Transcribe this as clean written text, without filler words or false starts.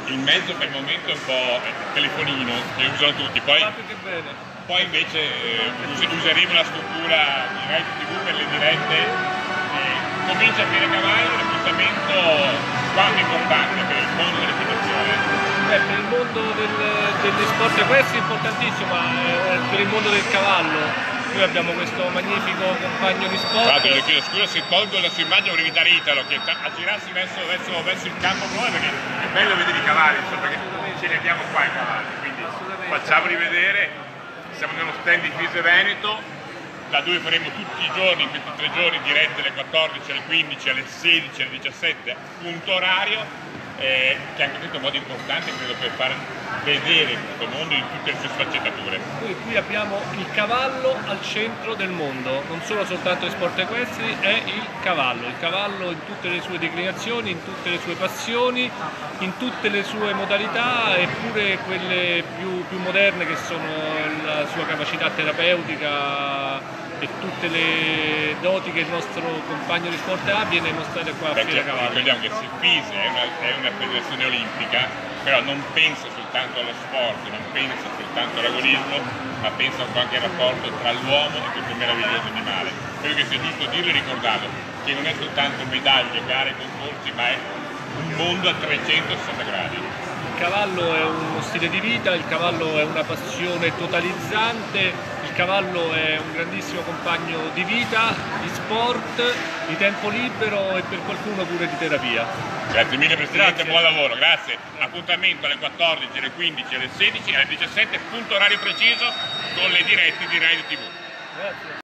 il mezzo per il momento è un po' telefonino, che usano tutti, poi invece useremo la struttura di Rai TV per le dirette, comincia a piede cavallo, l'appuntamento quanto importante per il mondo dell'equitazione? Per il mondo degli sport equestri è importantissimo, ma per il mondo del cavallo noi abbiamo questo magnifico compagno di sport. Io chiedo scusa se tolgo la sua immagine, vorrei invitare Italo che a girarsi verso il campo nuovo, perché è bello vedere i cavalli, perché ce li abbiamo qua i cavalli, quindi facciamoli vedere. Siamo nello stand di Fise Veneto, da dove faremo tutti i giorni, in questi 3 giorni, dirette alle 14, alle 15, alle 16, alle 17, punto orario, che è anche questo un modo importante credo per far vedere questo mondo in tutte le sue sfaccettature. Qui abbiamo il cavallo al centro del mondo, non solo soltanto gli sport equestri, è il cavallo in tutte le sue declinazioni, in tutte le sue passioni, in tutte le sue modalità, eppure quelle più moderne, che sono la sua capacità terapeutica e tutte le doti che il nostro compagno di sport ha, viene mostrate qua a Fiera Cavallo. Ricordiamo che FISE è una federazione olimpica, però non pensa soltanto allo sport, non pensa soltanto all'agonismo, ma pensa anche al rapporto tra l'uomo e questo meraviglioso animale. Credo che sia giusto dirlo e ricordarlo, che non è soltanto medaglie, gare, concorsi, ma è un mondo a 360 gradi. Il cavallo è uno stile di vita, il cavallo è una passione totalizzante, il cavallo è un grandissimo compagno di vita, di sport, di tempo libero e per qualcuno pure di terapia. Grazie mille Presidente, buon lavoro, grazie. Appuntamento alle 14, alle 15, alle 16, alle 17, punto orario preciso con le dirette di Rai TV. Grazie.